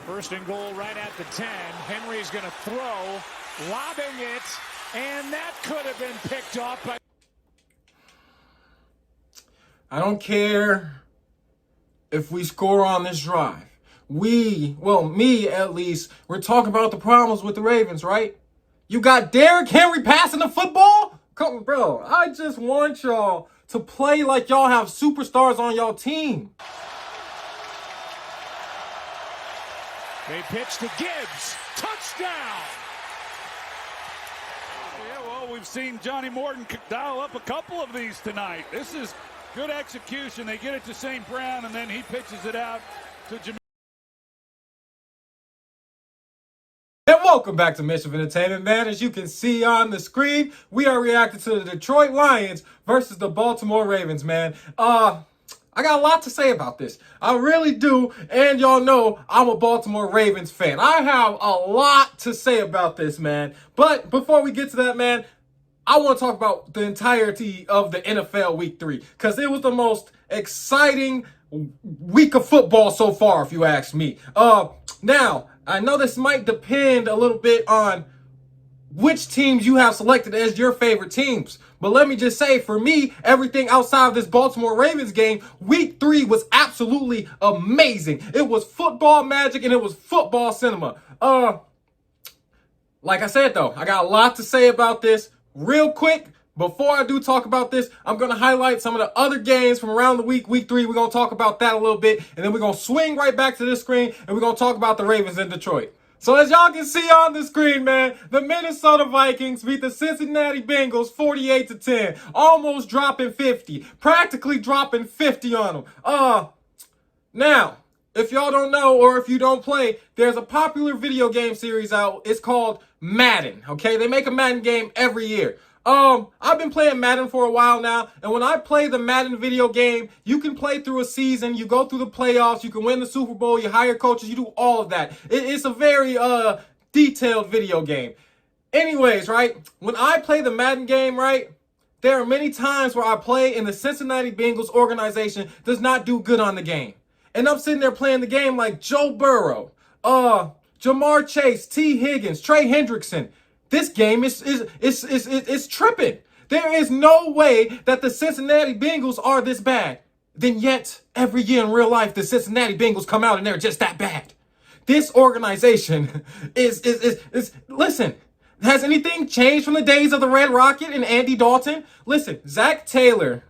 First and goal right at the 10. Henry's going to throw, lobbing it, and that could have been picked off by... I don't care if we score on this drive. Me at least, we're talking about the problems with the Ravens, right? You got Derrick Henry passing the football? Come, bro, I just want y'all to play like y'all have superstars on y'all team. They pitch to Gibbs. Touchdown! Yeah, well, we've seen Johnny Morton dial up a couple of these tonight. This is good execution. They get it to St. Brown, and then he pitches it out to Jameer. And welcome back to Mischief Entertainment, man. As you can see on the screen, we are reacting to the Detroit Lions versus the Baltimore Ravens, man. I got a lot to say about this. I really do. And y'all know I'm a Baltimore Ravens fan. I have a lot to say about this, man. But before we get to that, man, I want to talk about the entirety of the NFL Week 3. Because it was the most exciting week of football so far, if you ask me. Now, I know this might depend a little bit on which teams you have selected as your favorite teams. But let me just say, for me, everything outside of this Baltimore Ravens game, week 3 was absolutely amazing. It was football magic and it was football cinema. Like I said, though, I got a lot to say about this. Real quick, before I do talk about this, I'm going to highlight some of the other games from around the week 3. We're going to talk about that a little bit. And then we're going to swing right back to this screen and we're going to talk about the Ravens in Detroit. So as y'all can see on the screen, man, the Minnesota Vikings beat the Cincinnati Bengals 48-10, almost dropping 50, practically dropping 50 on them. Now, if y'all don't know or if you don't play, there's a popular video game series out. It's called Madden, okay? They make a Madden game every year. I've been playing Madden for a while now, and when I play the Madden video game, you can play through a season, you go through the playoffs, you can win the Super Bowl, you hire coaches, you do all of that. It's a very detailed video game. Anyways, right, when I play the Madden game, right, there are many times where I play and the Cincinnati Bengals organization does not do good on the game. And I'm sitting there playing the game like Joe Burrow, Jamar Chase, T. Higgins, Trey Hendrickson. This game is tripping. There is no way that the Cincinnati Bengals are this bad. Then yet, every year in real life, the Cincinnati Bengals come out and they're just that bad. This organization listen, has anything changed from the days of the Red Rocket and Andy Dalton? Listen, Zach Taylor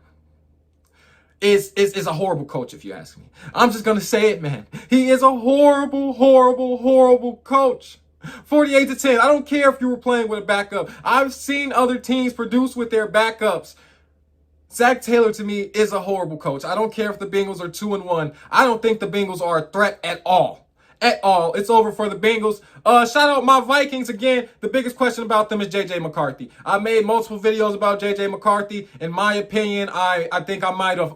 is a horrible coach, if you ask me. I'm just going to say it, man. He is a horrible, horrible, horrible coach. 48-10. I don't care if you were playing with a backup. I've seen other teams produce with their backups. Zach Taylor, to me, is a horrible coach. I don't care if the Bengals are 2-1. I don't think the Bengals are a threat at all. At all. It's over for the Bengals. Shout out my Vikings again. The biggest question about them is J.J. McCarthy. I made multiple videos about J.J. McCarthy. In my opinion, I think I might have,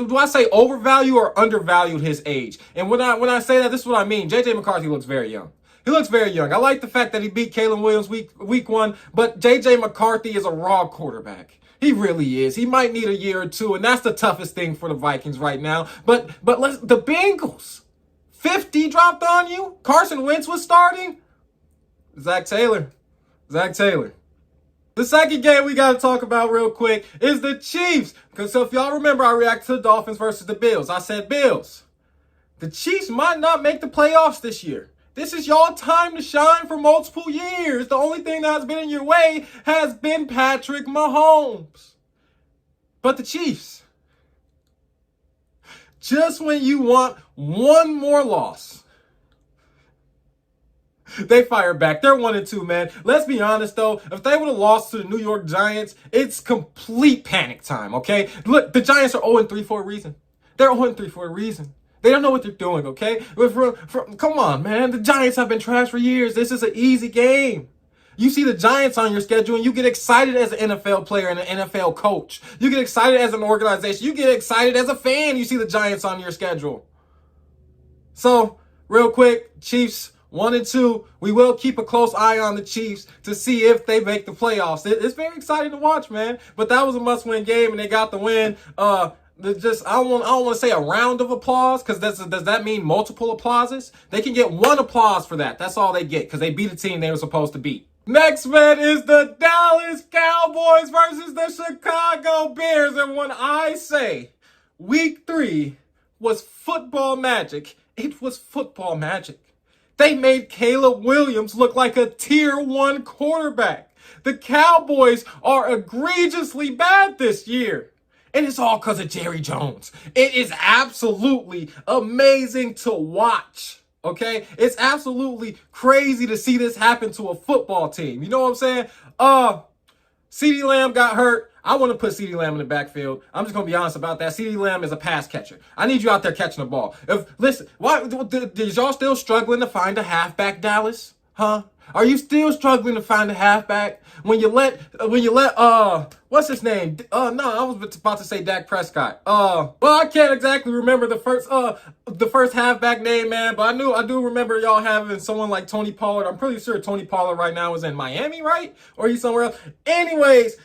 do I say overvalue or undervalued his age? And when I say that, this is what I mean. J.J. McCarthy looks very young. He looks very young. I like the fact that he beat Kalen Williams week 1, but J.J. McCarthy is a raw quarterback. He really is. He might need a year or two, and that's the toughest thing for the Vikings right now. But the Bengals, 50 dropped on you? Carson Wentz was starting? Zach Taylor. The second game we got to talk about real quick is the Chiefs. Because if y'all remember, I reacted to the Dolphins versus the Bills. I said, Bills, the Chiefs might not make the playoffs this year. This is y'all time to shine for multiple years. The only thing that's been in your way has been Patrick Mahomes. But the Chiefs, just when you want one more loss, they fire back. They're 1-2, man. Let's be honest, though. If they would have lost to the New York Giants, it's complete panic time, okay? Look, the Giants are 0-3 for a reason. They're 0-3 for a reason. They don't know what they're doing, okay? Come on, man. The Giants have been trash for years. This is an easy game. You see the Giants on your schedule, and you get excited as an NFL player and an NFL coach. You get excited as an organization. You get excited as a fan. You see the Giants on your schedule. So, real quick, Chiefs 1-2. We will keep a close eye on the Chiefs to see if they make the playoffs. It's very exciting to watch, man. But that was a must-win game, and they got the win. I don't want to say a round of applause, because does that mean multiple applauses? They can get one applause for that. That's all they get, because they beat a team they were supposed to beat. Next, man, is the Dallas Cowboys versus the Chicago Bears. And when I say week 3 was football magic, it was football magic. They made Caleb Williams look like a tier 1 quarterback. The Cowboys are egregiously bad this year. And it's all because of Jerry Jones. It is absolutely amazing to watch. Okay? It's absolutely crazy to see this happen to a football team. You know what I'm saying? CeeDee Lamb got hurt. I want to put CeeDee Lamb in the backfield. I'm just going to be honest about that. CeeDee Lamb is a pass catcher. I need you out there catching the ball. Listen, is y'all still struggling to find a halfback, Dallas? Huh? Are you still struggling to find a halfback? When you let what's his name? No, I was about to say Dak Prescott. Well, I can't exactly remember the first halfback name, man, but I do remember y'all having someone like Tony Pollard. I'm pretty sure Tony Pollard right now is in Miami, right? Or he's somewhere else. Anyways,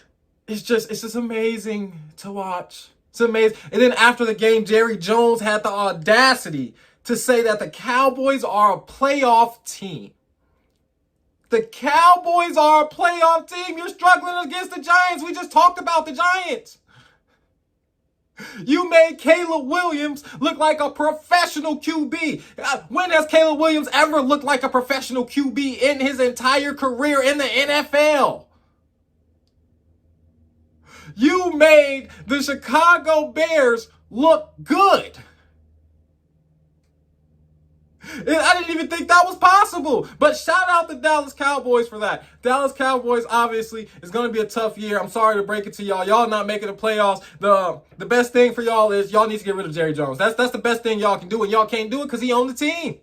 it's just amazing to watch. It's amazing. And then after the game, Jerry Jones had the audacity to say that the Cowboys are a playoff team. The Cowboys are a playoff team. You're struggling against the Giants. We just talked about the Giants. You made Caleb Williams look like a professional QB. When has Caleb Williams ever looked like a professional QB in his entire career in the NFL? You made the Chicago Bears look good. I didn't even think that was possible. But shout out the Dallas Cowboys for that. Dallas Cowboys obviously is going to be a tough year. I'm sorry to break it to y'all. Y'all not making the playoffs. The best thing for y'all is y'all need to get rid of Jerry Jones. That's the best thing y'all can do, and y'all can't do it because he owned the team.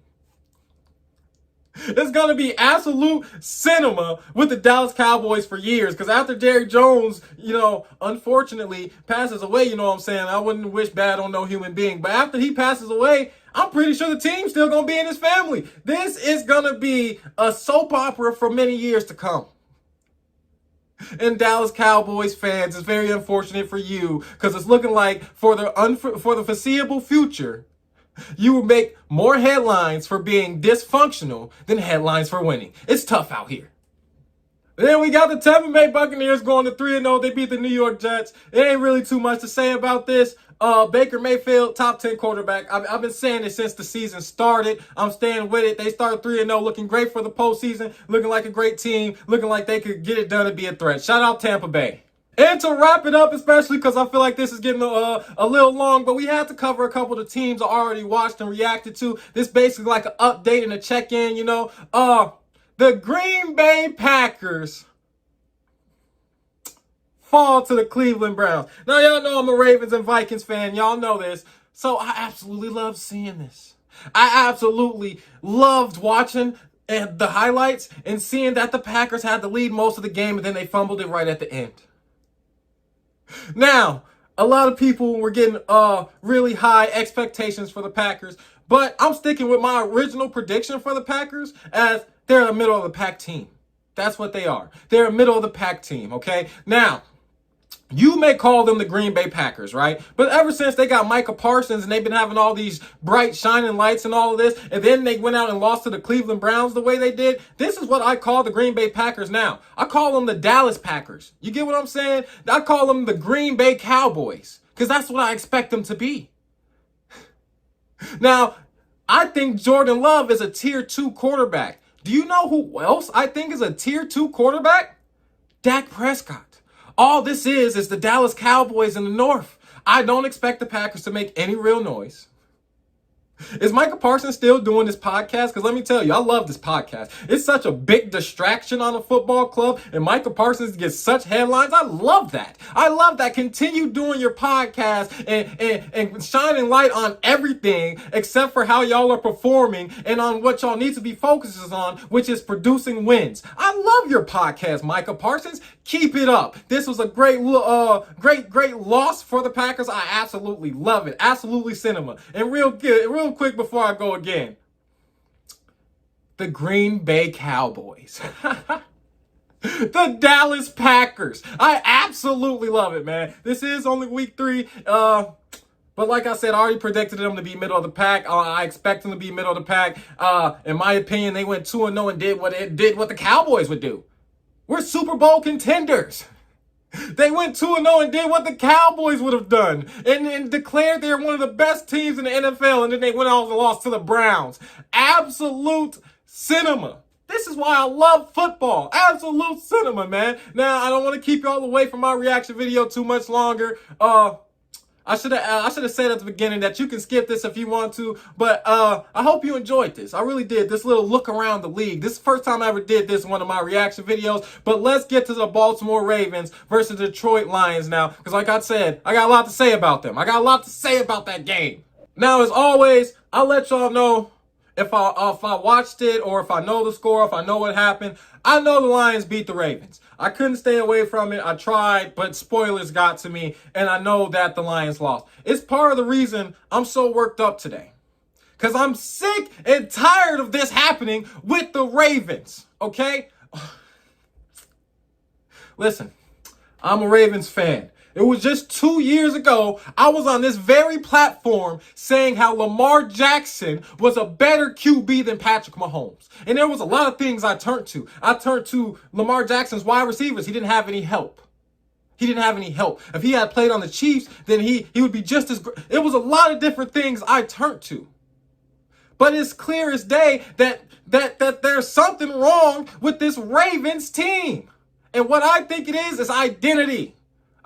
It's going to be absolute cinema with the Dallas Cowboys for years. Because after Jerry Jones, unfortunately passes away, you know what I'm saying? I wouldn't wish bad on no human being. But after he passes away, I'm pretty sure the team's still going to be in his family. This is going to be a soap opera for many years to come. And Dallas Cowboys fans, it's very unfortunate for you. Because it's looking like for the foreseeable future, you will make more headlines for being dysfunctional than headlines for winning. It's tough out here. Then we got the Tampa Bay Buccaneers going to 3-0. They beat the New York Jets. It ain't really too much to say about this. Baker Mayfield, top 10 quarterback. I've been saying it since the season started. I'm staying with it. They started 3-0, looking great for the postseason, looking like a great team, looking like they could get it done and be a threat. Shout out Tampa Bay. And to wrap it up, especially because I feel like this is getting a little long, but we had to cover a couple of the teams I already watched and reacted to. This basically like an update and a check-in, The Green Bay Packers fall to the Cleveland Browns. Now, y'all know I'm a Ravens and Vikings fan. Y'all know this. So I absolutely love seeing this. I absolutely loved watching the highlights and seeing that the Packers had the lead most of the game and then they fumbled it right at the end. Now, a lot of people were getting really high expectations for the Packers, but I'm sticking with my original prediction for the Packers as they're a middle of the pack team. That's what they are. They're a middle of the pack team, okay? Now, you may call them the Green Bay Packers, right? But ever since they got Micah Parsons and they've been having all these bright shining lights and all of this, and then they went out and lost to the Cleveland Browns the way they did, this is what I call the Green Bay Packers now. I call them the Dallas Packers. You get what I'm saying? I call them the Green Bay Cowboys because that's what I expect them to be. Now, I think Jordan Love is a tier 2 quarterback. Do you know who else I think is a tier 2 quarterback? Dak Prescott. All this is the Dallas Cowboys in the North. I don't expect the Packers to make any real noise. Is Micah Parsons still doing this podcast? Because let me tell you, I love this podcast. It's such a big distraction on a football club, and Micah Parsons gets such headlines. I love that. I love that. Continue doing your podcast and shining light on everything except for how y'all are performing and on what y'all need to be focusing on, which is producing wins. I love your podcast, Micah Parsons. Keep it up. This was a great loss for the Packers. I absolutely love it. Absolutely cinema. And real quick before I go again. The Green Bay Cowboys. The Dallas Packers. I absolutely love it, man. This is only week 3. But like I said, I already predicted them to be middle of the pack. I expect them to be middle of the pack. In my opinion, they went 2-0 and did what the Cowboys would do. We're Super Bowl contenders. They went 2-0 and did what the Cowboys would have done and declared they're one of the best teams in the NFL, and then they went on and lost to the Browns. Absolute cinema. This is why I love football. Absolute cinema, man. Now, I don't want to keep you all away from my reaction video too much longer. I should have said at the beginning that you can skip this if you want to, but I hope you enjoyed this. I really did. This little look around the league. This is the first time I ever did this in one of my reaction videos, but let's get to the Baltimore Ravens versus Detroit Lions now, because like I said, I got a lot to say about them. I got a lot to say about that game. Now, as always, I'll let y'all know if I watched it or if I know the score, if I know what happened. I know the Lions beat the Ravens. I couldn't stay away from it. I tried, but spoilers got to me, and I know that the Lions lost. It's part of the reason I'm so worked up today, because I'm sick and tired of this happening with the Ravens, okay? Listen, I'm a Ravens fan. It was just 2 years ago, I was on this very platform saying how Lamar Jackson was a better QB than Patrick Mahomes. And there was a lot of things I turned to. I turned to Lamar Jackson's wide receivers. He didn't have any help. He didn't have any help. If he had played on the Chiefs, then he would be just as great. It was a lot of different things I turned to. But it's clear as day that there's something wrong with this Ravens team. And what I think it is identity.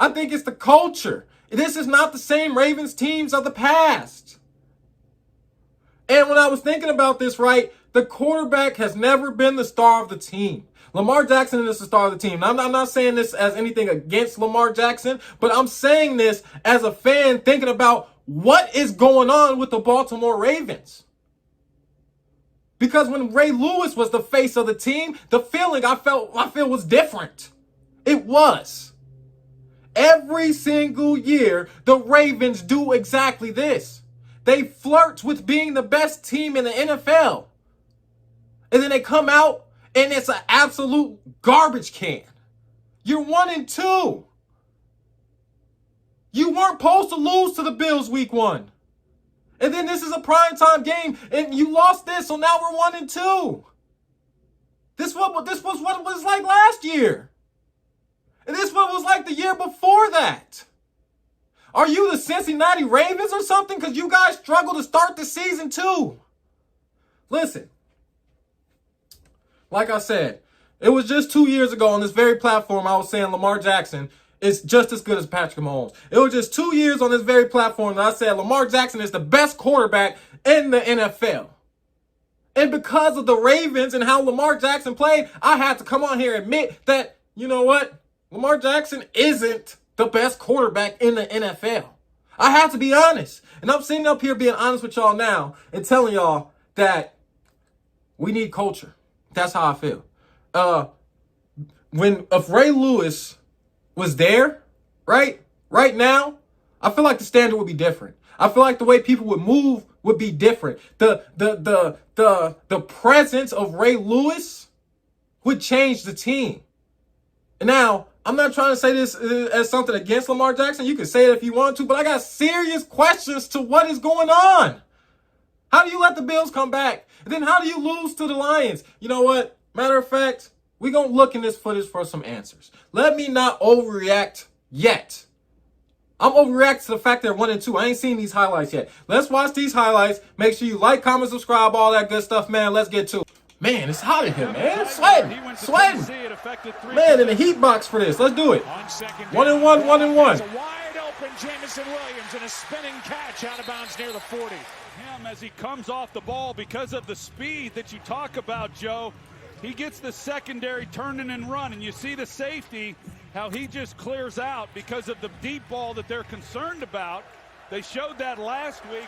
I think it's the culture. This is not the same Ravens teams of the past. And when I was thinking about this, right, the quarterback has never been the star of the team. Lamar Jackson is the star of the team. I'm not saying this as anything against Lamar Jackson, but I'm saying this as a fan thinking about what is going on with the Baltimore Ravens. Because when Ray Lewis was the face of the team, the feeling I feel was different. It was. Every single year, the Ravens do exactly this. They flirt with being the best team in the NFL. And then they come out and it's an absolute garbage can. You're 1-2. You weren't supposed to lose to the Bills week 1. And then this is a primetime game and you lost this, so now we're 1-2. This was what it was like last year. And this one was like the year before that. Are you the Cincinnati Ravens or something? Because you guys struggled to start the season too. Listen, like I said, it was just 2 years ago on this very platform I was saying Lamar Jackson is just as good as Patrick Mahomes. It was just 2 years on this very platform that I said Lamar Jackson is the best quarterback in the NFL. And because of the Ravens and how Lamar Jackson played, I had to come on here and admit that, you know what? Lamar Jackson isn't the best quarterback in the NFL. I have to be honest. And I'm sitting up here being honest with y'all now and telling y'all that we need culture. That's how I feel. If Ray Lewis was there, right now, I feel like the standard would be different. I feel like the way people would move would be different. The presence of Ray Lewis would change the team. And now, I'm not trying to say this as something against Lamar Jackson. You can say it if you want to, but I got serious questions to what is going on. How do you let the Bills come back? And then how do you lose to the Lions? You know what? Matter of fact, we're going to look in this footage for some answers. Let me not overreact yet. I'm overreacting to the fact they're 1-2. I ain't seen these highlights yet. Let's watch these highlights. Make sure you like, comment, subscribe, all that good stuff, man. Let's get to it. Man, it's hot in here, man. Sweating. Man, in the heat box for this. Let's do it. 1-1, 1-1. It's a wide open Jameson Williams and a spinning catch out of bounds near the 40. Him as he comes off the ball because of the speed that you talk about, Joe. He gets the secondary turning and run, and you see the safety, how he just clears out because of the deep ball that they're concerned about. They showed that last week.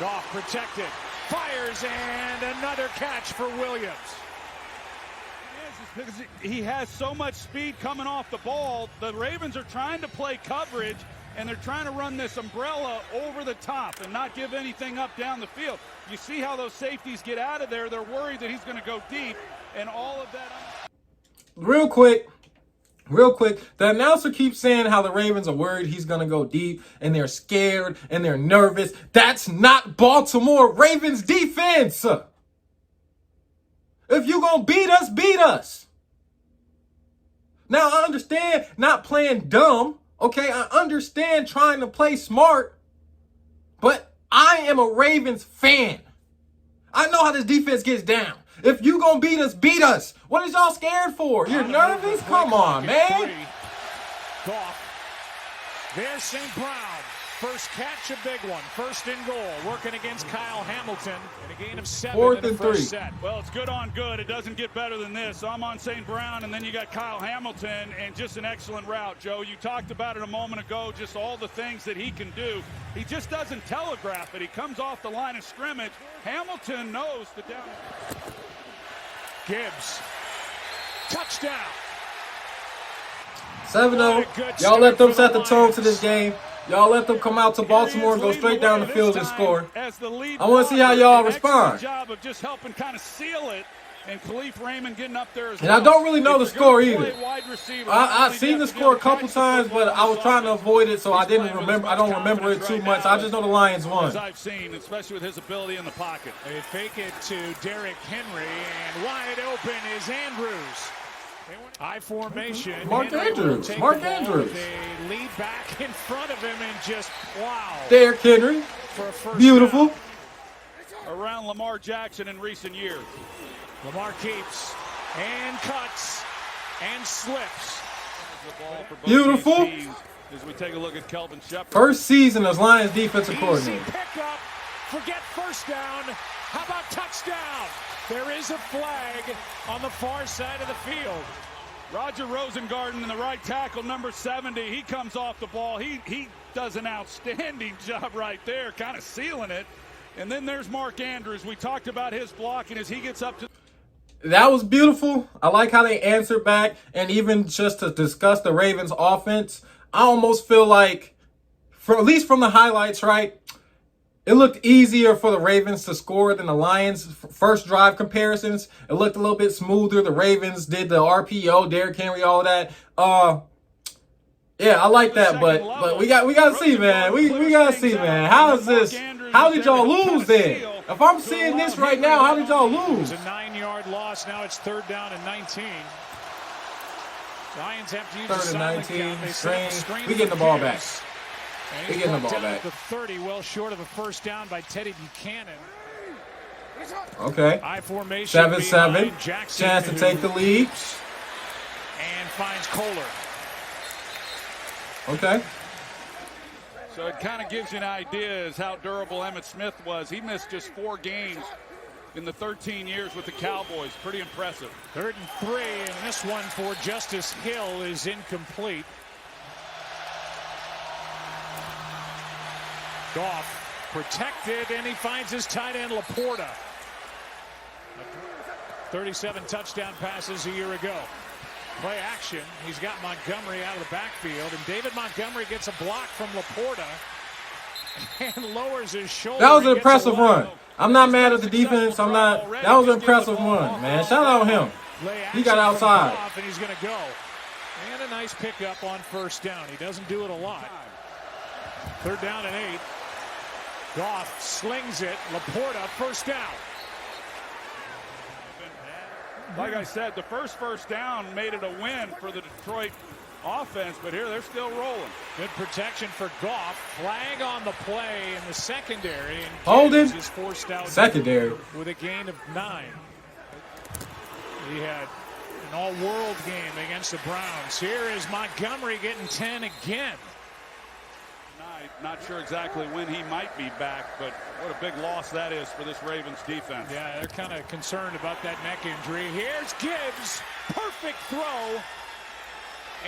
Goff protected, fires, and another catch for Williams. Because he has so much speed coming off the ball. The Ravens are trying to play coverage, and they're trying to run this umbrella over the top and not give anything up down the field. You see how those safeties get out of there. They're worried that he's going to go deep, and all of that. Real quick, Real quick, the announcer keeps saying how the Ravens are worried he's going to go deep and they're scared and they're nervous. That's not Baltimore Ravens defense. If you're going to beat us, beat us. Now, I understand not playing dumb. Okay, I understand trying to play smart. But I am a Ravens fan. I know how this defense gets down. If you gonna beat us, beat us. What is y'all scared for? You're nervous? Come on, man. Goff. There's St. Brown. First catch, a big one. First and goal. Working against Kyle Hamilton in a gain of 7 4th in the and first 3. set. Well, it's good on good. It doesn't get better than this. So I'm on St. Brown, and then you got Kyle Hamilton, and just an excellent route, Joe. You talked about it a moment ago, just all the things that he can do. He just doesn't telegraph it. He comes off the line of scrimmage. Hamilton knows the down. Gibbs. Touchdown. 7-0. Y'all let them set the tone to this game. Y'all let them come out to Baltimore and go straight down the field and score. I want to see how y'all respond. Job of just helping kind of seal it, and Khalif Raymond getting up there as And well. I don't really know the score either. Receiver, I've seen the score a couple times, but I was trying to avoid it, so I didn't remember. I don't remember it too much. I just know the Lions won. As I've seen, especially with his ability in the pocket. They fake it to Derrick Henry, and wide open is Andrews. I formation. Mark Andrews. Mark Andrews. They lead back in front of him and just wow. Derrick Henry. For a first Beautiful. down. Around Lamar Jackson in recent years. Lamar keeps and cuts and slips. Beautiful. As we take a look at Kelvin Shepard. First season as Lions defensive coordinator. Easy pickup. Forget first down. How about touchdown? There is a flag on the far side of the field. Roger Rosengarten in the right tackle, number 70. He comes off the ball. He does an outstanding job right there, kind of sealing it. And then there's Mark Andrews. We talked about his blocking as he gets up to. That was beautiful. I like how they answered back. And even just to discuss the Ravens offense, I almost feel like, at least from the highlights, right, it looked easier for the Ravens to score than the Lions' first drive comparisons. It looked a little bit smoother. The Ravens did the RPO, Derrick Henry, all that. Yeah, I like that, but we got to see, man. We got to see, man. How is this? How did y'all lose then? If I'm seeing this right now, how did y'all lose? It's a 9-yard loss. Now it's 3rd down and 19. Lions have to use 3rd and 19. Strange. We getting the ball back. We getting the ball back. The 30, well short of a first down by Teddy Buchanan. Okay. I formation. 7-7. Chance to take the lead. And finds Kohler. Okay. So it kind of gives you an idea as how durable Emmitt Smith was. He missed just 4 games in the 13 years with the Cowboys. Pretty impressive. 3rd and 3, and this one for Justice Hill is incomplete. Goff protected, and he finds his tight end Laporta. 37 touchdown passes a year ago. Play action. He's got Montgomery out of the backfield, and David Montgomery gets a block from Laporta and lowers his shoulder. That was an impressive run. I'm not mad at the defense. That was an impressive run, man. Shout out him. He got outside. And he's going to go. And a nice pickup on first down. He doesn't do it a lot. 3rd down and 8. Goff slings it. Laporta, first down. Like I said, the first down made it a win for the Detroit offense, but here they're still rolling. Good protection for Goff. Flag on the play in the secondary. And Holding. is forced out secondary with a gain of 9. He had an all-world game against the Browns. Here is Montgomery getting 10 again. Not sure exactly when he might be back, but what a big loss that is for this Ravens defense. Yeah, they're kind of concerned about that neck injury. Here's Gibbs. Perfect throw.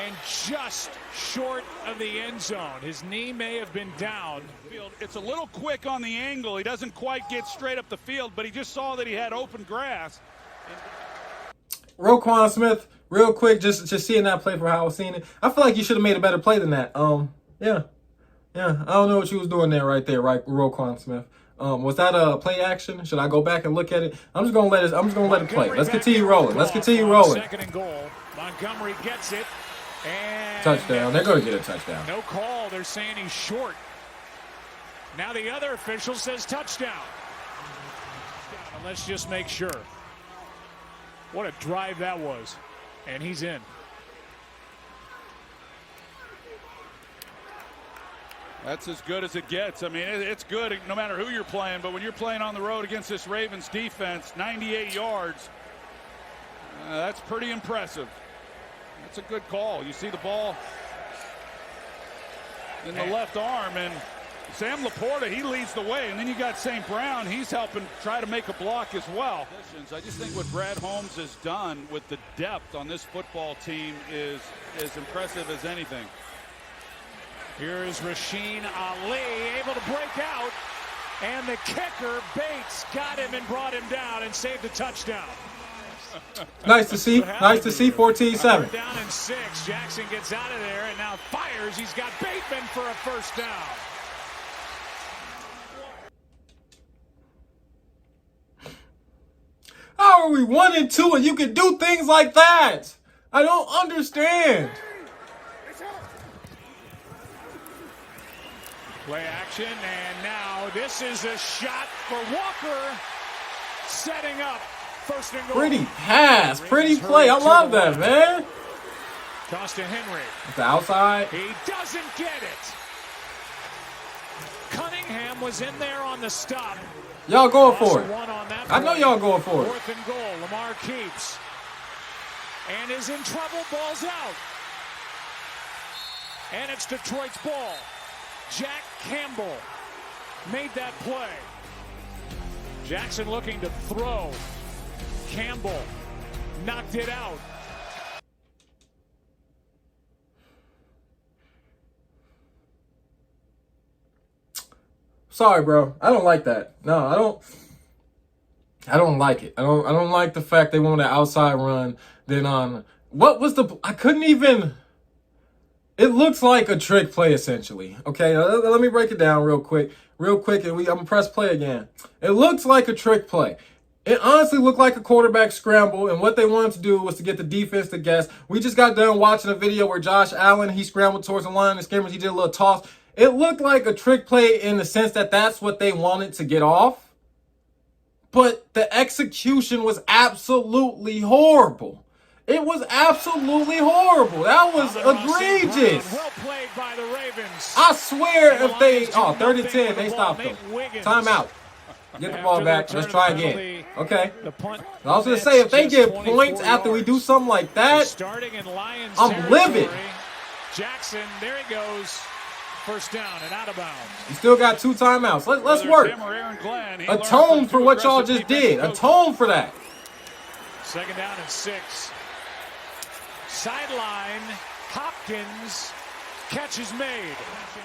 And just short of the end zone. His knee may have been down. It's a little quick on the angle. He doesn't quite get straight up the field, but he just saw that he had open grass. Roquan Smith, real quick, just seeing that play for how I was seeing it. I feel like you should have made a better play than that. Yeah, I don't know what you was doing there right there, right, Roquan Smith. Was that a play action? Should I go back and look at it? I'm just gonna let it play. Let's continue rolling. Let's continue rolling. 2nd and goal. Montgomery gets it. And Touchdown. They're going to get a touchdown. no call. They're saying he's short. Now the other official says touchdown. Let's just make sure. What a drive that was. And he's in. That's as good as it gets. I mean, it's good no matter who you're playing, but when you're playing on the road against this Ravens defense, 98 yards, that's pretty impressive. That's a good call. You see the ball in the left arm, and Sam Laporta, he leads the way, and then you got St. Brown. He's helping try to make a block as well. I just think what Brad Holmes has done with the depth on this football team is as impressive as anything. Here is Rasheen Ali able to break out, and the kicker, Bates, got him and brought him down and saved a touchdown. Nice to see. Nice to see. 14-7. Down in 6. Jackson gets out of there and now fires. He's got Bateman for a first down. How are we 1-2 and you can do things like that? I don't understand. Play action, and now this is a shot for Walker, setting up first and goal. Pretty pass, pretty play. I love that, man. Toss to Henry. The outside. He doesn't get it. Cunningham was in there on the stop. Y'all going for it. I know play. y'all going for it. Fourth and goal. Lamar keeps. And is in trouble. Ball's out. And it's Detroit's ball. Jack Campbell made that play. Jackson looking to throw. Campbell knocked it out. Sorry, bro. I don't like that. No, I don't like it. I don't like the fact they want an outside run. Then on what was the? I couldn't even. It looks like a trick play essentially. Okay, let me break it down real quick, and I'm gonna press play again. It looks like a trick play. It honestly looked like a quarterback scramble, and what they wanted to do was to get the defense to guess. We just got done watching a video where Josh Allen, he scrambled towards the line of scrimmage, he did a little toss. It looked like a trick play in the sense that that's what they wanted to get off. But the execution was absolutely horrible. It was absolutely horrible. That was egregious. Well played by the Ravens. I swear if they, 30-10, they stopped them. Timeout. Get the ball back. Let's try again. Okay. I was going to say, if they get points after we do something like that, I'm livid. Jackson, there he goes. First down and out of bounds. You still got 2 timeouts. Let's work. Atone for what y'all just did. Atone for that. Second down and 6. Sideline. Hopkins. Catch is made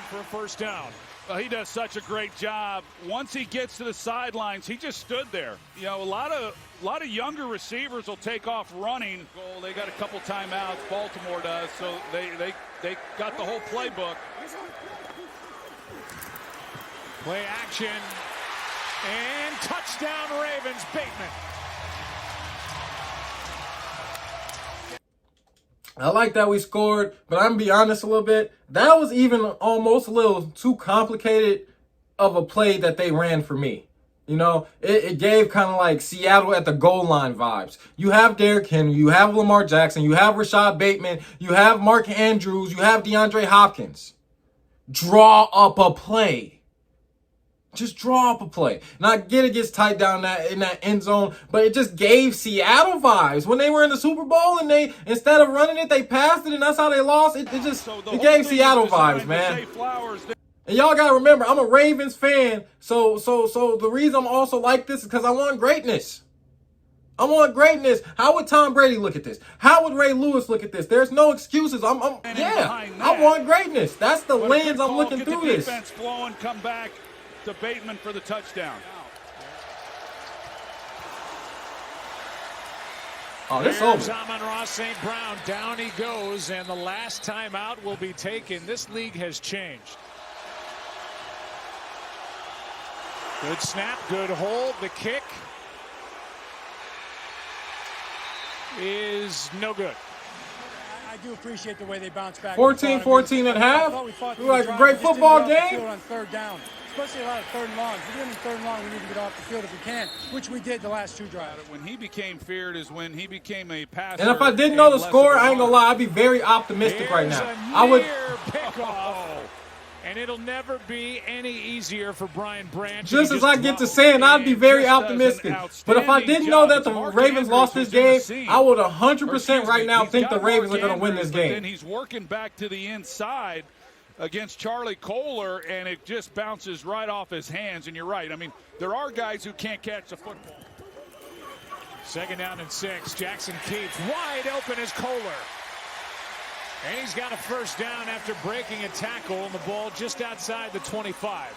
for a first down. He does such a great job. Once he gets to the sidelines, he just stood there. You know, a lot of younger receivers will take off running. They got a couple timeouts. Baltimore does, so they got the whole playbook. Play action and touchdown Ravens. Bateman. I like that we scored, but I'm going to be honest a little bit. That was even almost a little too complicated of a play that they ran for me. You know, it gave kind of like Seattle at the goal line vibes. You have Derrick Henry, you have Lamar Jackson, you have Rashad Bateman, you have Mark Andrews, you have DeAndre Hopkins. Draw up a play. Just draw up a play. And I get it gets tight down in that end zone, but it just gave Seattle vibes. When they were in the Super Bowl and they, instead of running it, they passed it, and that's how they lost. It gave Seattle vibes, man. And y'all got to remember, I'm a Ravens fan, so the reason I'm also like this is because I want greatness. I want greatness. How would Tom Brady look at this? How would Ray Lewis look at this? There's no excuses. I want greatness. That's the lens I'm looking through this. Defense flowing, come back to Bateman for the touchdown. Oh, this over. Amon-Ra St. Brown, down he goes, and the last timeout will be taken. This league has changed. Good snap, good hold. The kick is no good. do appreciate the way they bounced back. 14-14 at half. It was like a great football game. On third down, especially a lot of third and longs. If we're getting third and long, we need to get off the field if we can, which we did the last 2 drives. When he became feared is when he became a passer. And if I didn't know the score, I ain't gonna lie, I'd be very optimistic right now. I would. And it'll never be any easier for Brian Branch. Just as I get to saying, I'd be very optimistic. But if I didn't know that the Ravens lost this game, I would 100% right now think the Ravens are going to win this game. Then he's working back to the inside against Charlie Kohler, and it just bounces right off his hands. And you're right. I mean, there are guys who can't catch the football. 2nd down and 6. Jackson keeps wide open as Kohler. And he's got a 1st down after breaking a tackle, and the ball just outside the 25.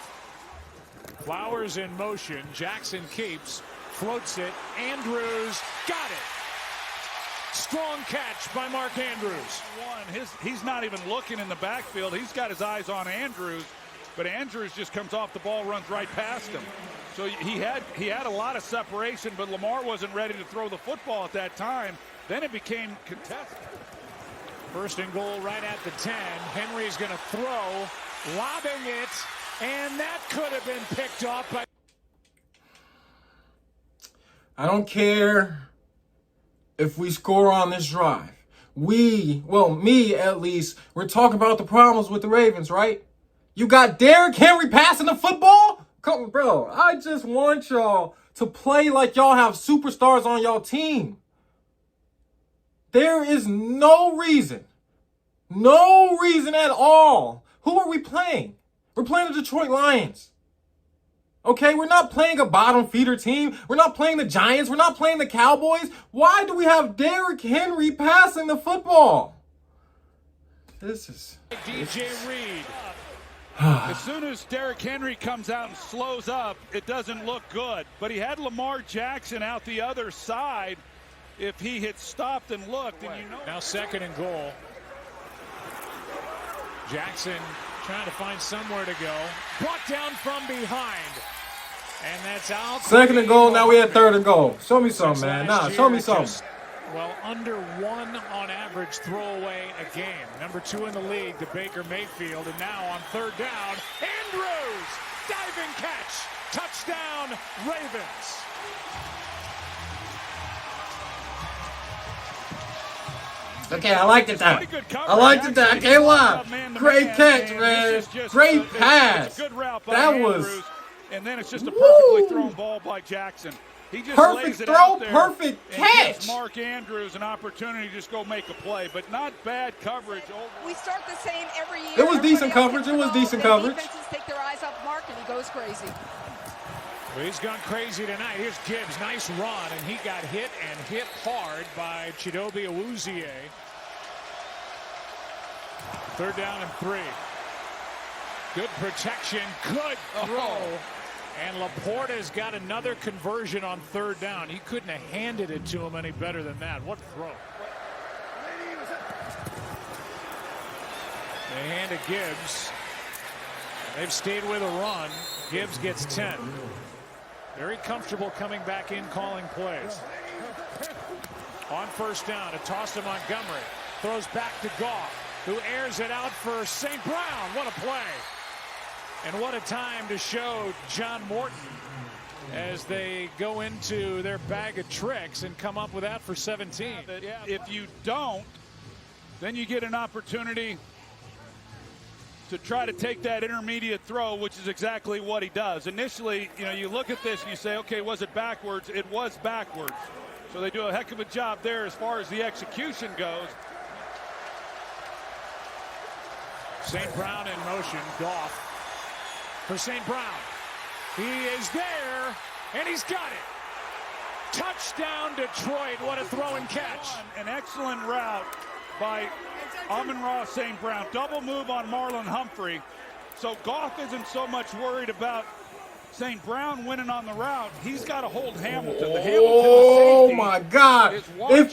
Flowers in motion. Jackson keeps, floats it. Andrews got it. Strong catch by Mark Andrews. He's not even looking in the backfield. He's got his eyes on Andrews, but Andrews just comes off the ball, runs right past him. So he had a lot of separation, but Lamar wasn't ready to throw the football at that time. Then it became contested. 1st and goal right at the 10. Henry's going to throw, lobbing it, and that could have been picked up by... I don't care if we score on this drive. Me at least, we're talking about the problems with the Ravens, right? You got Derrick Henry passing the football? Come on, bro. I just want y'all to play like y'all have superstars on y'all team. There is no reason at all. Who are we playing? We're playing the Detroit Lions. Okay, we're not playing a bottom feeder team. We're not playing the Giants. We're not playing the Cowboys. Why do we have Derrick Henry passing the football? DJ Reed. As soon as Derrick Henry comes out and slows up, it doesn't look good. But he had Lamar Jackson out the other side. If he had stopped and looked, and Now 2nd and goal. Jackson trying to find somewhere to go. Brought down from behind. And that's out. 2nd and goal, now we had 3rd and goal. Show me something, man. Show me something. Under 1 on average throwaway a game. Number 2 in the league to Baker Mayfield. And now on 3rd down, Andrews. Diving catch. Touchdown, Ravens. Okay, I liked it that. I can't lie. Great catch, man. Great pass. That was... And then it's just a perfectly thrown ball by Jackson. He just perfect throw, perfect catch. Gives Mark Andrews an opportunity to just go make a play, but not bad coverage. We start the same every year. It was decent coverage. Defenses take their eyes off Mark, and he goes crazy. Well, he's gone crazy tonight. Here's Gibbs. Nice run, and he got hit and hit hard by Chidobe Awuzie. 3rd down and 3. Good protection. Good throw. And Laporta's got another conversion on 3rd down. He couldn't have handed it to him any better than that. What throw. They hand to Gibbs. They've stayed with a run. Gibbs gets 10. Very comfortable coming back in, calling plays. On 1st down, a toss to Montgomery. Throws back to Goff, who airs it out for St. Brown. What a play. And what a time to show John Morton as they go into their bag of tricks and come up with that for 17. If you don't, then you get an opportunity to try to take that intermediate throw, which is exactly what he does. Initially, you look at this and you say, okay, was it backwards? It was backwards. So they do a heck of a job there as far as the execution goes. St. Brown in motion. Goff for St. Brown. He is there, and he's got it. Touchdown, Detroit. What a throw and catch. An excellent route by Amon-Ra St. Brown. Double move on Marlon Humphrey. So Goff isn't so much worried about St. Brown winning on the route. He's got to hold Hamilton. Oh my God! If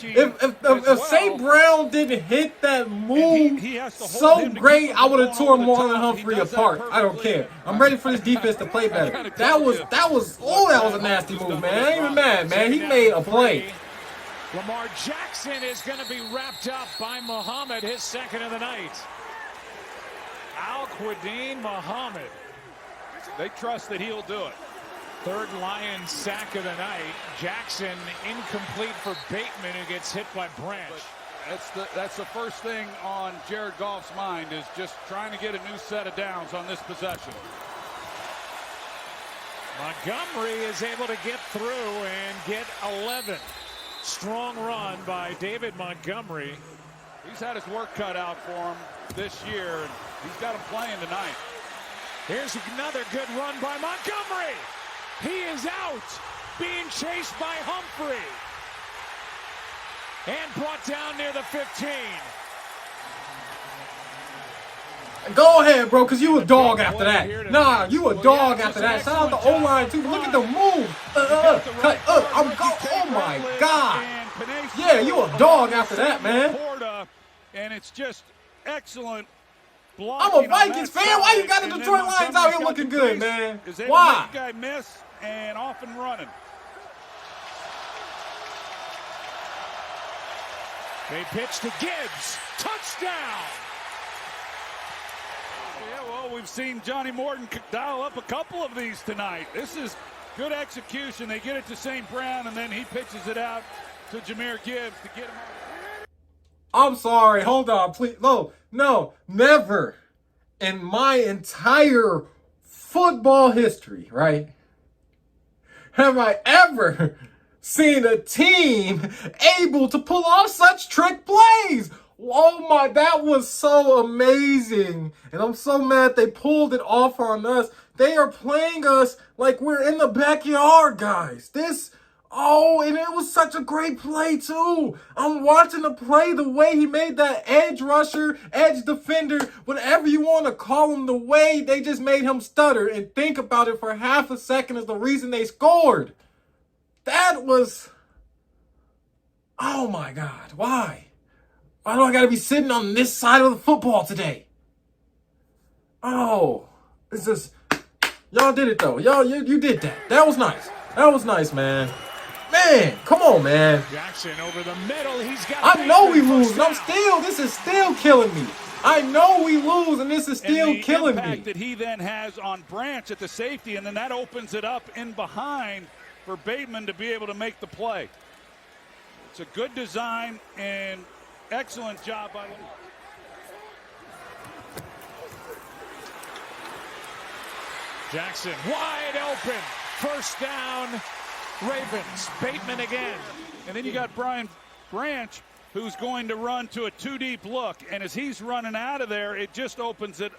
St. Brown didn't hit that move so great, I would have torn Marlon Humphrey apart. I don't care. I'm ready for this defense to play better. That was a nasty move, man. I ain't even mad, man. He made a play. Lamar Jackson is going to be wrapped up by Muhammad, his second of the night. Al-Quadin Muhammad. They trust that he'll do it. Third Lions sack of the night. Jackson incomplete for Bateman, who gets hit by Branch. That's the first thing on Jared Goff's mind, is just trying to get a new set of downs on this possession. Montgomery is able to get through and get 11. Strong run by David Montgomery. He's had his work cut out for him this year, and he's got him playing tonight. Here's another good run by Montgomery. He is out, being chased by Humphrey. And brought down near the 15. Go ahead, bro, because you a dog after that. Nah, you a dog after that. Shout out to O-line, too. Look at the move. Cut up. Oh, my God. Yeah, you a dog after that, man. And it's just excellent I'm blocking. a Vikings fan. Why you got the Detroit Lions out here looking good, man? Why? The guy miss and off and running. They pitch to Gibbs. Touchdown. Yeah, well, we've seen Johnny Morton dial up a couple of these tonight. This is good execution. They get it to St. Brown, and then he pitches it out to Jahmyr Gibbs to get him out. I'm sorry. Hold on, please. No, never in my entire football history, right, have I ever seen a team able to pull off such trick plays. Oh my, that was so amazing. And I'm so mad they pulled it off on us. They are playing us like we're in the backyard, guys. And it was such a great play too. I'm watching the play, the way he made that edge rusher, edge defender, whatever you want to call him, the way they just made him stutter and think about it for half a second is the reason they scored. That was, oh my God, why? Why do I got to be sitting on this side of the football today? Oh, it's just, y'all did it though. You did that. That was nice. That was nice, man. Man, come on, man. Jackson over the middle. He's got. I know we lose. This is still killing me. I know we lose, and this is still killing me. The impact that he then has on Branch at the safety, and then that opens it up in behind for Bateman to be able to make the play. It's a good design and excellent job by Lamar. Jackson wide open. First down, Ravens. Bateman again. And then you got Brian Branch, who's going to run to a two-deep look. And as he's running out of there, it just opens it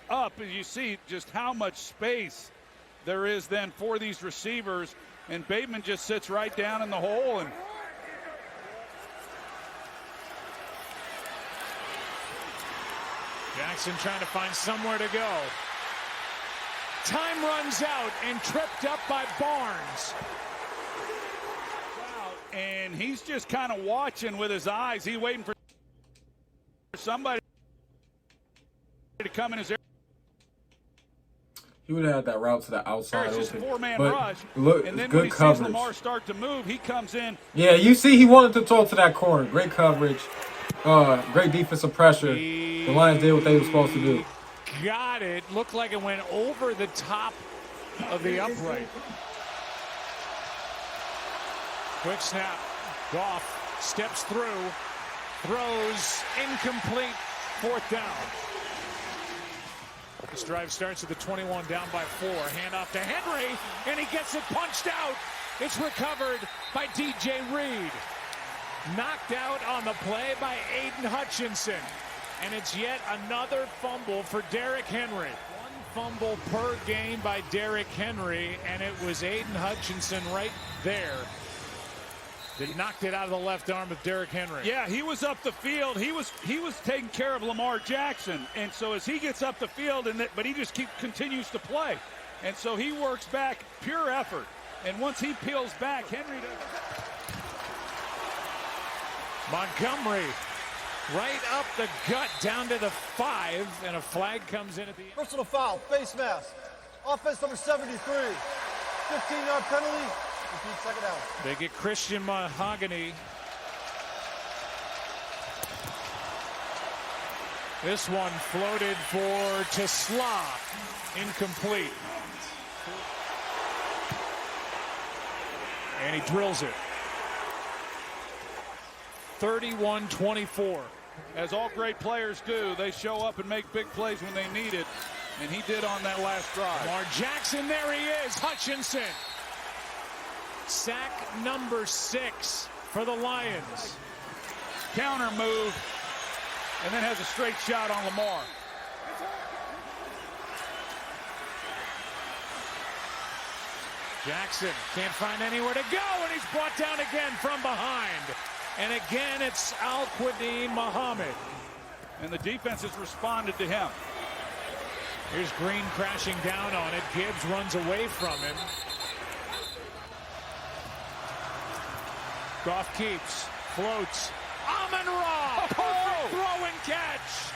up. As you see just how much space there is then for these receivers. And Bateman just sits right down in the hole. And Jackson trying to find somewhere to go. Time runs out and tripped up by Barnes. And he's just kind of watching with his eyes. He's waiting for somebody to come in his area. He would have had that route to the outside. It's just open. four-man But rush. Look, and then good when he coverage. sees Lamar start to move, he comes in. Yeah, you see he wanted to throw to that corner. Great coverage. Great defensive pressure. The Lions did what they were supposed to do. Got it. Looked like it went over the top of the upright. Quick snap. Goff steps through. Throws incomplete. Fourth down. This drive starts at the 21, down by 4. Handoff to Henry, and he gets it punched out. It's recovered by DJ Reed. Knocked out on the play by Aiden Hutchinson. And it's yet another fumble for Derrick Henry. One fumble per game by Derrick Henry, and it was Aiden Hutchinson right there that knocked it out of the left arm of Derrick Henry. Yeah, he was up the field. He was taking care of Lamar Jackson, and so as he gets up the field, but he just continues to play, and so he works back, pure effort. And once he peels back, Henry does. Montgomery right up the gut down to the 5, and a flag comes in at the end. Personal foul, face mask. Offense number 73. 15-yard penalty. Repeat second down. They get Christian Mahogany This one floated for Tesla. Incomplete. And he drills it. 31-24. As all great players do, they show up and make big plays when they need it. And he did on that last drive. Lamar Jackson, there he is. Hutchinson. Sack number 6 for the Lions. Counter move. And then has a straight shot on Lamar. Jackson can't find anywhere to go, and he's brought down again from behind. And again, it's Al-Quadin Muhammad. And the defense has responded to him. Here's Green crashing down on it. Gibbs runs away from him. Goff keeps, floats. Amon-Ra, perfect throw and catch.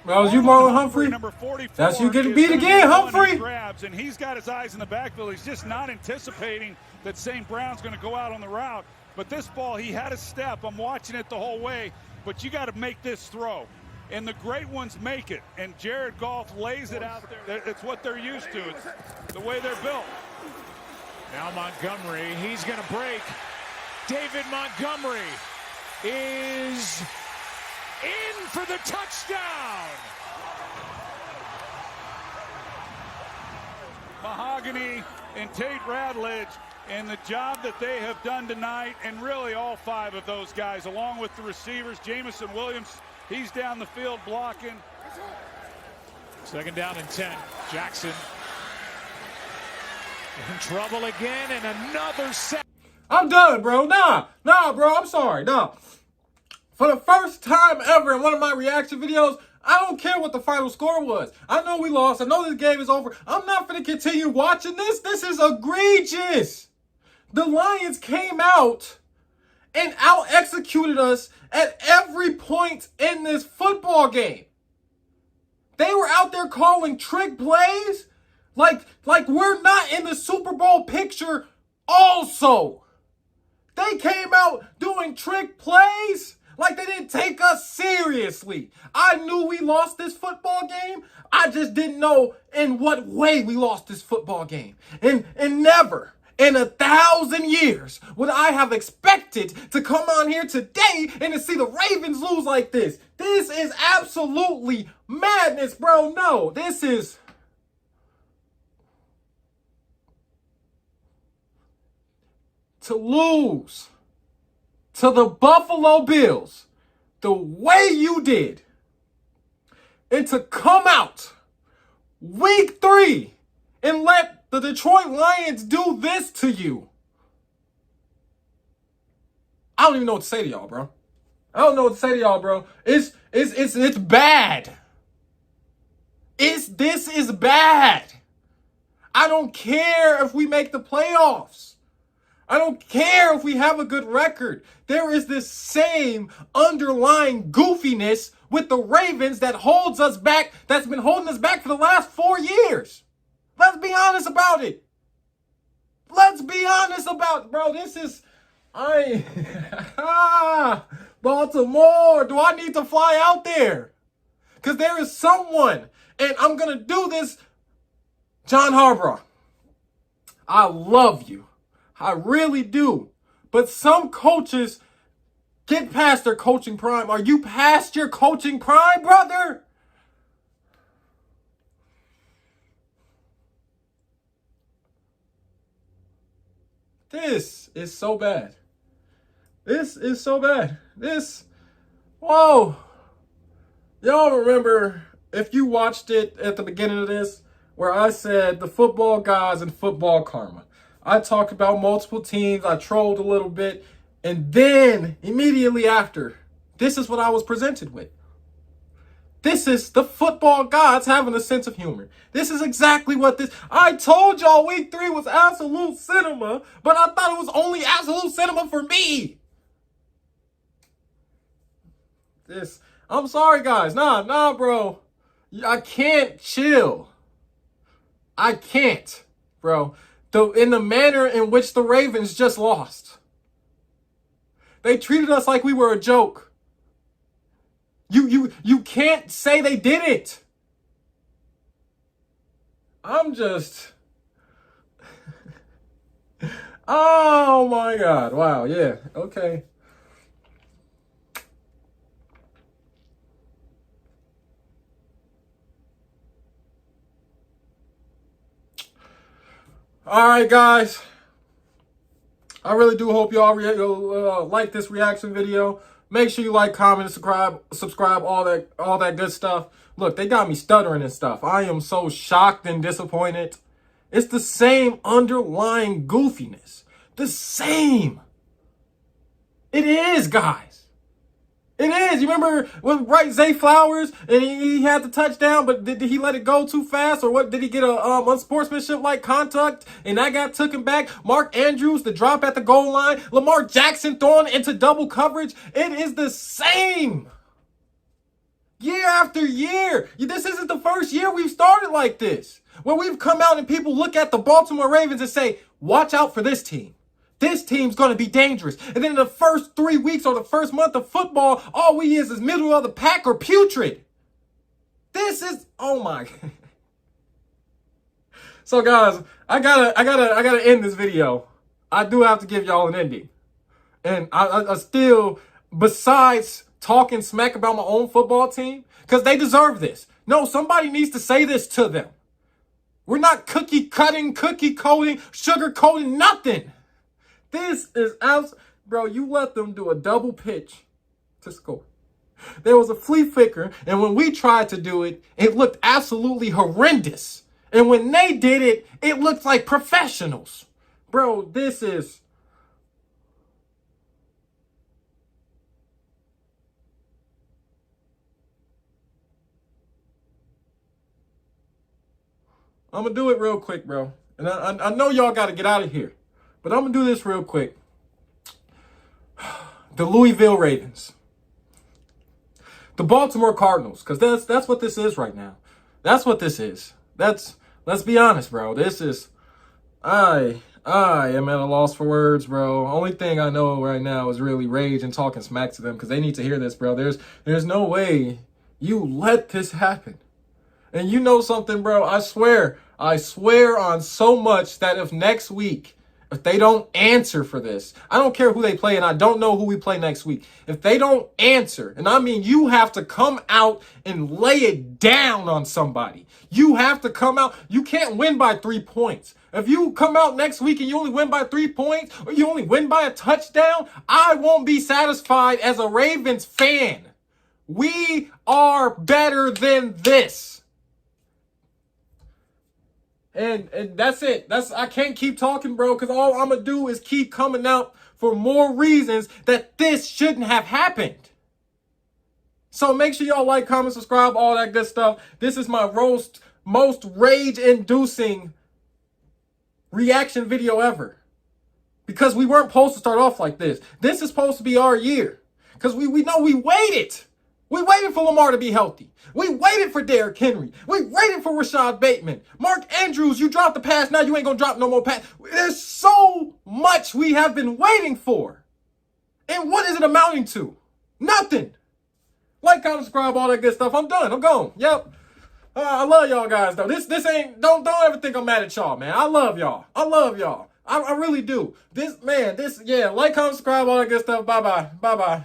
That was you, Marlon Humphrey. Number 44 That's you getting beat again, Humphrey. Grabs, and he's got his eyes in the backfield. He's just not anticipating that St. Brown's going to go out on the route. But this ball, he had a step. I'm watching it the whole way. But you got to make this throw. And the great ones make it. And Jared Goff lays it out there. It's what they're used to. It's the way they're built. Now Montgomery, he's going to break. David Montgomery is in for the touchdown. Mahogany and Tate Radledge, and the job that they have done tonight, and really all 5 of those guys, along with the receivers. Jamison Williams, he's down the field blocking. 2nd down and 10. Jackson in trouble again, and another sack. I'm done, bro. Nah, bro. I'm sorry. Nah. For the first time ever in one of my reaction videos, I don't care what the final score was. I know we lost. I know this game is over. I'm not going to continue watching this. This is egregious. The Lions came out and out-executed us at every point in this football game. They were out there calling trick plays like we're not in the Super Bowl picture also. They came out doing trick plays like they didn't take us seriously. I knew we lost this football game. I just didn't know in what way we lost this football game. And never in 1,000 years would I have expected to come on here today and to see the Ravens lose like this. This is absolutely madness, bro. No, this is... To lose to the Buffalo Bills the way you did, and to come out week 3 and let the Detroit Lions do this to you. I don't even know what to say to y'all, bro. I don't know what to say to y'all, bro. It's bad. This is bad. I don't care if we make the playoffs. I don't care if we have a good record. There is this same underlying goofiness with the Ravens that holds us back, that's been holding us back for the last 4 years. Let's be honest about it. Let's be honest about it, bro. This is... Baltimore, do I need to fly out there? Because there is someone, and I'm going to do this. John Harbaugh, I love you. I really do. But some coaches get past their coaching prime. Are you past your coaching prime, brother? This is so bad. This is so bad. Whoa. Y'all remember, if you watched it at the beginning of this, where I said the football gods and football karma. I talked about multiple teams. I trolled a little bit. And then, immediately after, this is what I was presented with. This is the football gods having a sense of humor. This is exactly what this... I told y'all week 3 was absolute cinema, but I thought it was only absolute cinema for me. I'm sorry, guys. Nah, bro. I can't chill. I can't, bro. In the manner in which the Ravens just lost. They treated us like we were a joke. You can't say they didn't. I'm just... Oh my God. Wow. Yeah. Okay. All right, guys. I really do hope y'all like this reaction video. Make sure you like, comment, and subscribe, all that good stuff. Look, they got me stuttering and stuff. I am so shocked and disappointed. It's the same underlying goofiness. The same. It is, guys. It is. You remember when Zay Flowers and he had the touchdown, but did he let it go too fast, or what? Did he get a unsportsmanship like contact and that got taken back? Mark Andrews, the drop at the goal line. Lamar Jackson thrown into double coverage. It is the same. Year after year. This isn't the first year we've started like this, where we've come out and people look at the Baltimore Ravens and say, watch out for this team. This team's going to be dangerous. And then in the first 3 weeks or the first month of football, all we is middle of the pack or putrid. This is, oh my. So guys, I gotta end this video. I do have to give y'all an ending. And I still, besides talking smack about my own football team, because they deserve this. No, somebody needs to say this to them. We're not cookie coating, sugar coating, nothing. This is bro, you let them do a double pitch to score. There was a flea flicker, and when we tried to do it, it looked absolutely horrendous. And when they did it, it looked like professionals. Bro, this is... I'm going to do it real quick, bro. And I know y'all got to get out of here. But I'm going to do this real quick. The Louisville Ravens. The Baltimore Cardinals. Because that's what this is right now. That's what this is. Let's be honest, bro. This is... I am at a loss for words, bro. Only thing I know right now is really rage and talking smack to them. Because they need to hear this, bro. There's no way you let this happen. And you know something, bro? I swear on so much that if next week... if they don't answer for this, I don't care who they play, and I don't know who we play next week. If they don't answer, and I mean you have to come out and lay it down on somebody. You have to come out. You can't win by 3 points. If you come out next week and you only win by 3 points, or you only win by a touchdown, I won't be satisfied as a Ravens fan. We are better than this. And that's it. I can't keep talking, bro, because all I'm going to do is keep coming out for more reasons that this shouldn't have happened. So make sure y'all like, comment, subscribe, all that good stuff. This is my most rage-inducing reaction video ever. Because we weren't supposed to start off like this. This is supposed to be our year. Because we know we waited. We waited for Lamar to be healthy. We waited for Derrick Henry. We waited for Rashad Bateman. Mark Andrews, you dropped the pass. Now you ain't going to drop no more pass. There's so much we have been waiting for. And what is it amounting to? Nothing. Like, comment, subscribe, all that good stuff. I'm done. I'm gone. Yep. I love y'all guys, though. This ain't, don't ever think I'm mad at y'all, man. I love y'all. I really do. Like, comment, subscribe, all that good stuff. Bye-bye. Bye-bye.